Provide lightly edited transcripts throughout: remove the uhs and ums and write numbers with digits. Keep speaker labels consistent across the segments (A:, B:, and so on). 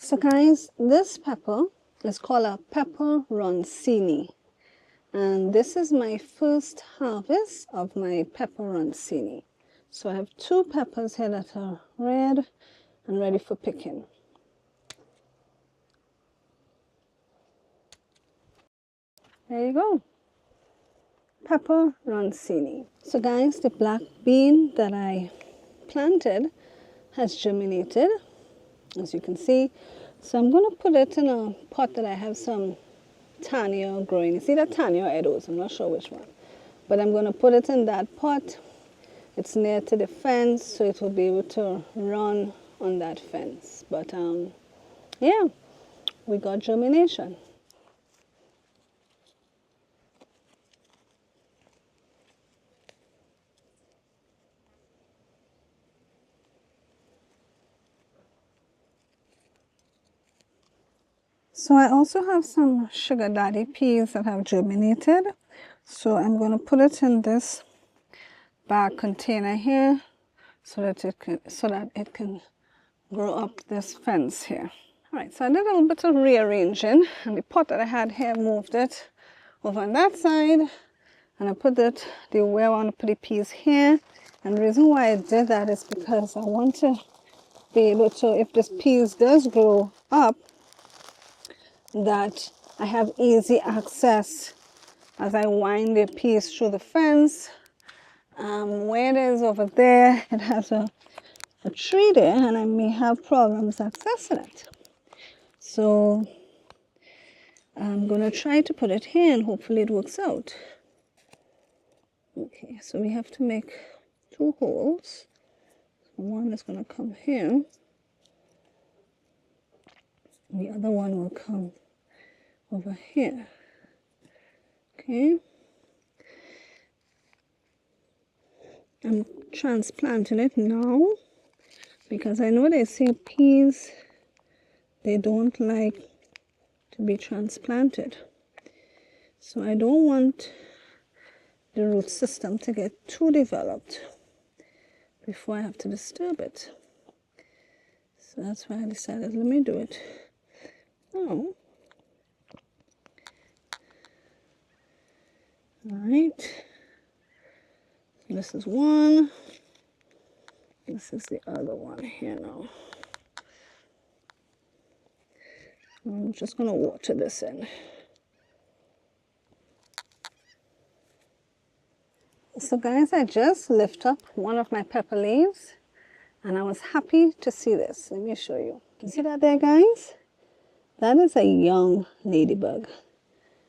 A: So guys, this pepper is called a pepperoncini, and this is my first harvest of my pepperoncini. So I have 2 peppers here that are red and ready for picking. There you go, pepperoncini. So guys, the black bean that I planted has germinated, as you can see. So I'm going to put it in a pot that I have some tania growing. It's either tania or edos, I'm not sure which one. But I'm going to put it in that pot. It's near to the fence, so it will be able to run on that fence. But yeah, we got germination. So I also have some sugar daddy peas that have germinated. So I'm going to put it in this bag container here so that it can grow up this fence here. All right, so I did a little bit of rearranging, and the pot that I had here, moved it over on that side, and I put it the way I want to put the peas here. And the reason why I did that is because I want to be able to, if this peas does grow up, that I have easy access as I wind the peas through the fence. Where it is over there, it has a tree there, and I may have problems accessing it. So I'm going to try to put it here, and hopefully it works out. Okay, so we have to make 2 holes. One is going to come here. The other one will come over here. Okay. I'm transplanting it now because I know they say peas, they don't like to be transplanted. So I don't want the root system to get too developed before I have to disturb it. So that's why I decided, let me do it now. All right. This is one. This is the other one here now. I'm just going to water this in. So guys, I just lift up one of my pepper leaves, and I was happy to see this. Let me show you. You see that there, guys? That is a young ladybug.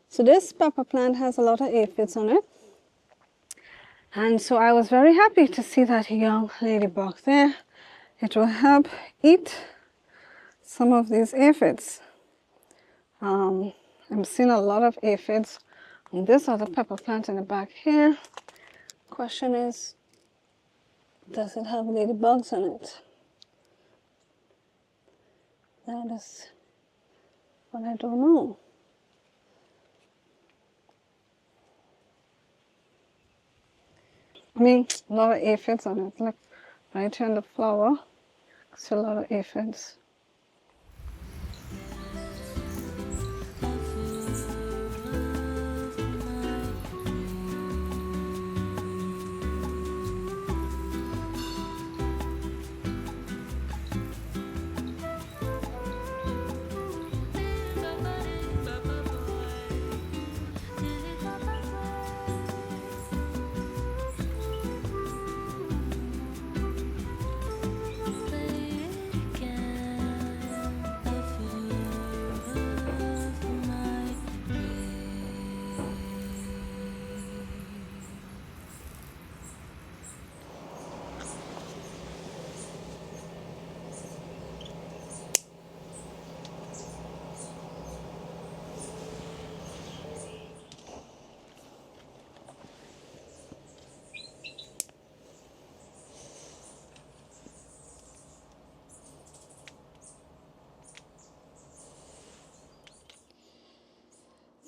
A: So this pepper plant has a lot of aphids on it. And so I was very happy to see that young ladybug there. It will help eat some of these aphids. I'm seeing a lot of aphids on this other pepper plant in the back here. Question is, does it have ladybugs on it? That is what I don't know. I mean, a lot of aphids on it. Look, right here on the flower, still a lot of aphids.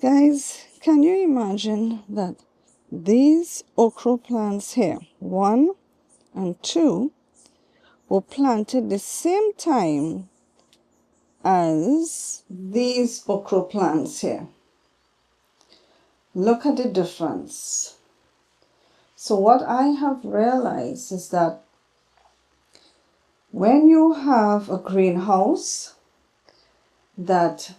A: Guys, can you imagine that these okra plants here, 1 and 2, were planted the same time as these okra plants here. Look at the difference. So what I have realized is that when you have a greenhouse that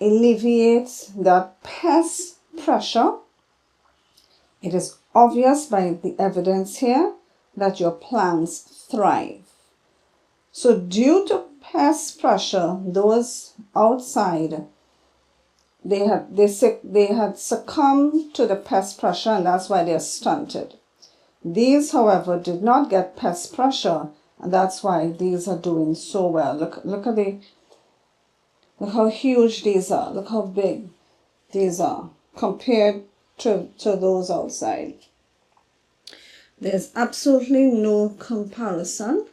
A: alleviates that pest pressure, it is obvious by the evidence here that your plants thrive. So due to pest pressure, those outside, they had succumbed to the pest pressure, and that's why they're stunted. These, however, did not get pest pressure, and that's why these are doing so well. Look how huge these are. Look how big these are compared to those outside. There's absolutely no comparison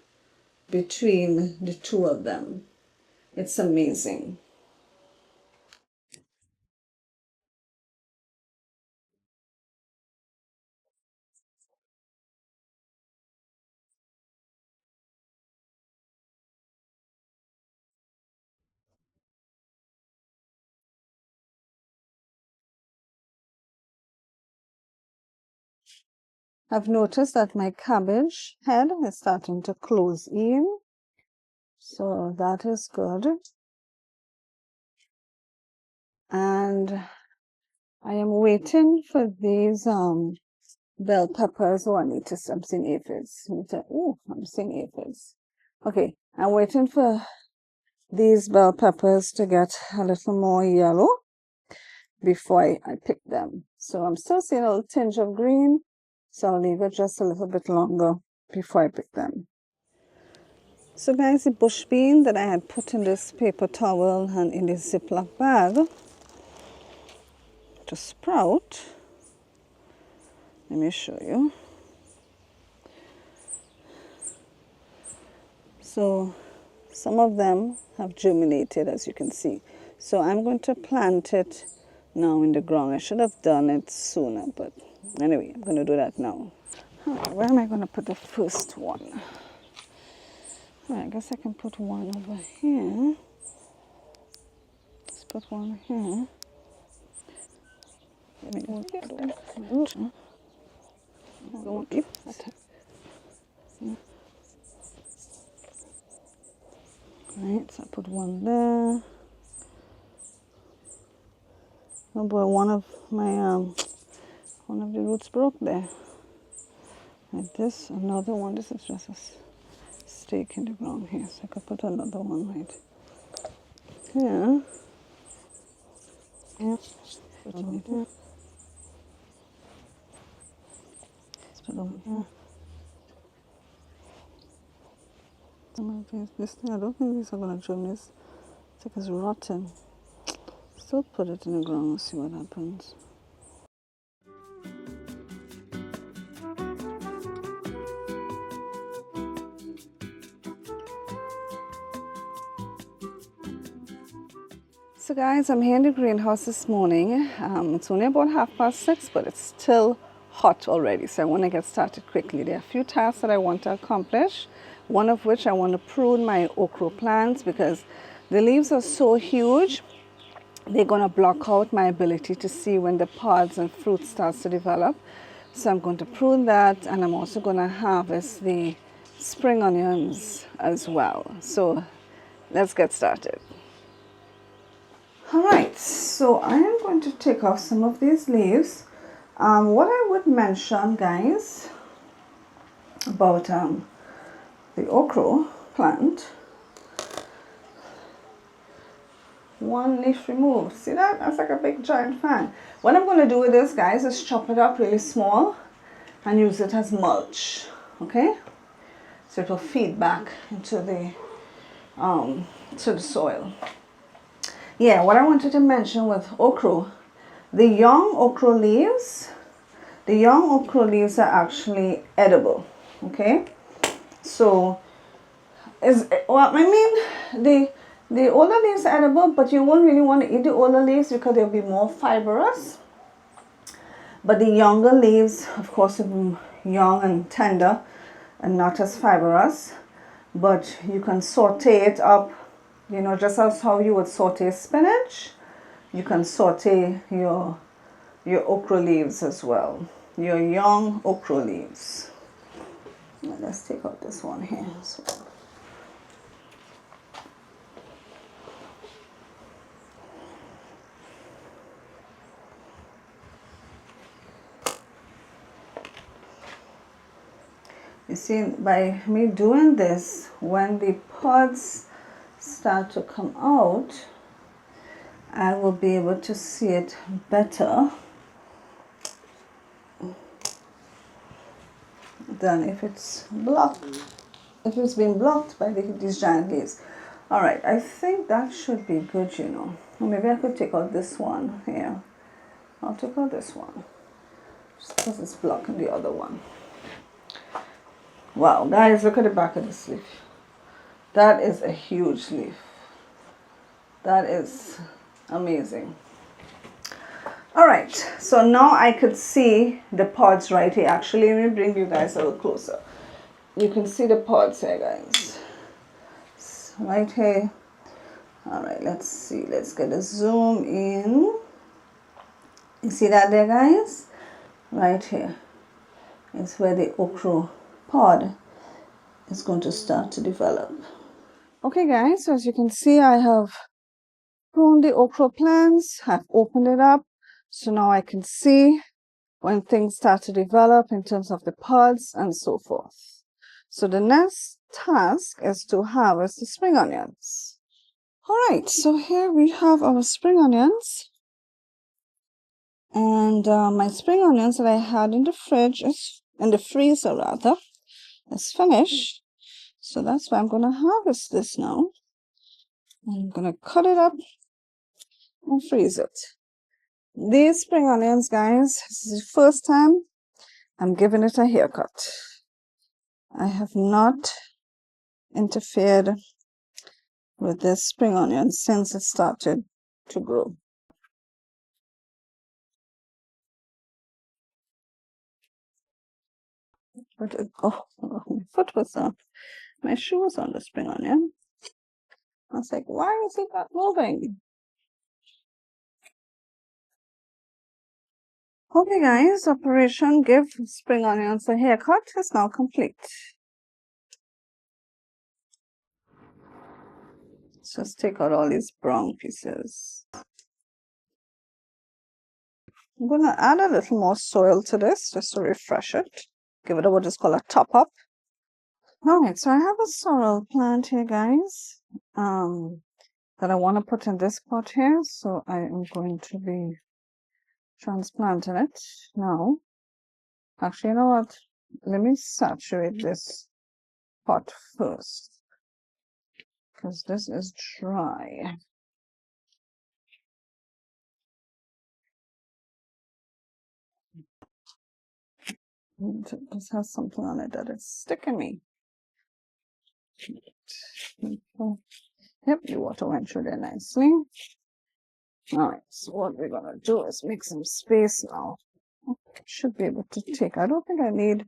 A: between the two of them. It's amazing. I've noticed that my cabbage head is starting to close in, so that is good. And I am waiting for these bell peppers. Oh, I'm seeing aphids. Oh, I'm seeing aphids. Okay, I'm waiting for these bell peppers to get a little more yellow before I pick them. So I'm still seeing a little tinge of green, so I'll leave it just a little bit longer before I pick them. So guys, the bush bean that I had put in this paper towel and in this Ziploc bag to sprout, let me show you. So some of them have germinated, as you can see. So I'm going to plant it now in the ground. I should have done it sooner, but anyway, I'm going to do that now. Where am I going to put the first one? I guess I can put one over here. Let's put one here. Right, so I put one there. Oh boy, one of the roots broke there. Like this, another one. This is just a stake in the ground here, so I could put another one right here. Yeah. Put it right here. Let's put it over here. This thing, I don't think these are going to germinate. It's like it's rotten. Still put it in the ground and see what happens. So guys, I'm here in the greenhouse this morning. It's only about 6:30, but it's still hot already, so I want to get started quickly. There are a few tasks that I want to accomplish, one of which I want to prune my okra plants because the leaves are so huge, they're going to block out my ability to see when the pods and fruit starts to develop. So I'm going to prune that, and I'm also going to harvest the spring onions as well. So let's get started. All right, so I am going to take off some of these leaves. What I would mention, guys, about the okra plant, one leaf removed. See that? That's like a big giant fan. What I'm going to do with this, guys, is chop it up really small and use it as mulch. Okay, so it will feed back into the soil. Yeah, what I wanted to mention with okra, the young okra leaves are actually edible. Okay, so the older leaves are edible, but you won't really want to eat the older leaves because they'll be more fibrous. But the younger leaves, of course, will be young and tender and not as fibrous. But you can saute it up You know, just as how you would saute spinach, you can saute your okra leaves as well. Your young okra leaves. Let's take out this one here as well. You see, by me doing this, when the pods start to come out, I will be able to see it better than if it's blocked, if it's been blocked by these giant leaves. All right, I think that should be good, you know. Maybe I could take out this one here. I'll take out this one, just because it's blocking the other one. Wow, guys, look at the back of this leaf. That is a huge leaf. That is amazing. All right, so now I could see the pods right here. Actually, let me bring you guys a little closer. You can see the pods here, guys. It's right here. All right, let's see. Let's get a zoom in. You see that there, guys? Right here is where the okra pod is going to start to develop. Okay, guys, so as you can see, I have grown the okra plants. I've opened it up. So now I can see when things start to develop in terms of the pods and so forth. So the next task is to harvest the spring onions. All right, so here we have our spring onions. And my spring onions that I had in the fridge, in the freezer rather, is finished. So that's why I'm going to harvest this now. I'm going to cut it up and freeze it. These spring onions, guys, this is the first time I'm giving it a haircut. I have not interfered with this spring onion since it started to grow. But oh, my foot was on, my shoe was on the spring onion. I was like, why is it not moving? Okay, guys, Operation Give Spring Onions a Haircut is now complete. Let's just take out all these brown pieces. I'm going to add a little more soil to this just to refresh it. Give it what is called a top up. Alright, so I have a sorrel plant here, guys, that I want to put in this pot here. So I am going to be transplanting it now. Actually, you know what? Let me saturate this pot first, because this is dry. This has something on it that is sticking me. Yep, the water went through there nicely. Alright, so what we're gonna do is make some space now. Should be able to take, I don't think I need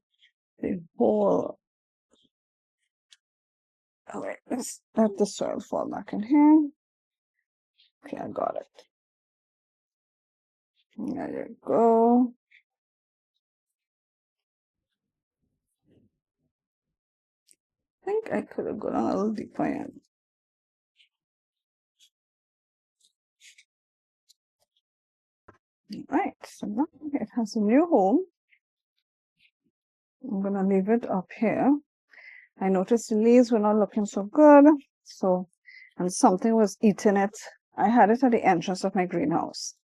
A: the whole. Alright, let's let the soil fall back in here. Okay, I got it. There you go. I think I could have gone a little deeper in. Right, so now it has a new home. I'm gonna leave it up here. I noticed the leaves were not looking so good, and something was eating it. I had it at the entrance of my greenhouse.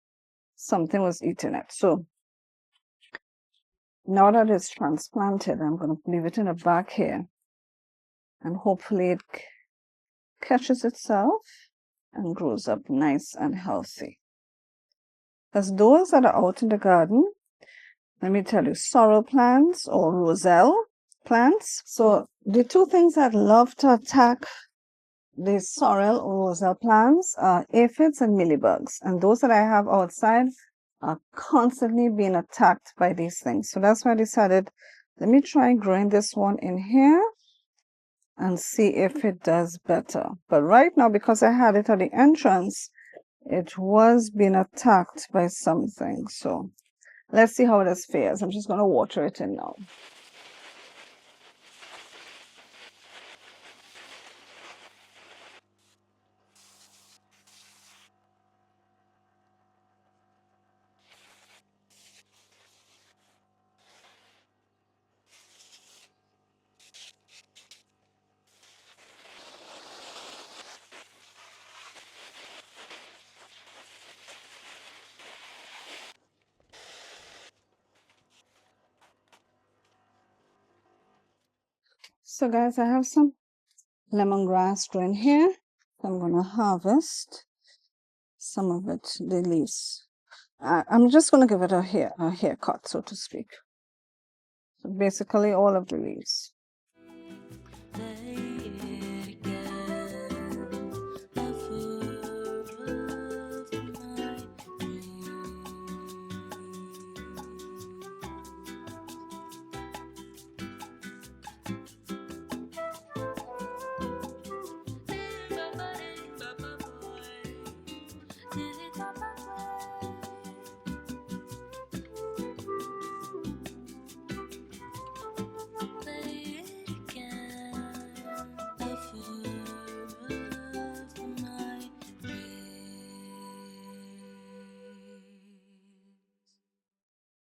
A: Something was eating it. So now that it's transplanted, I'm going to leave it in the back here, and hopefully it catches itself and grows up nice and healthy. As those that are out in the garden, let me tell you, sorrel plants or roselle plants. So the two things that love to attack the sorrel or roselle plants are aphids and mealybugs. And those that I have outside are constantly being attacked by these things. So that's why I decided, let me try growing this one in here. and see if it does better. But right now, because I had it at the entrance, it was being attacked by something. So let's see how this fares. I'm just going to water it in now. So guys, I have some lemongrass growing here. I'm going to harvest some of it, the leaves. I'm just going to give it a haircut, so to speak. So basically all of the leaves.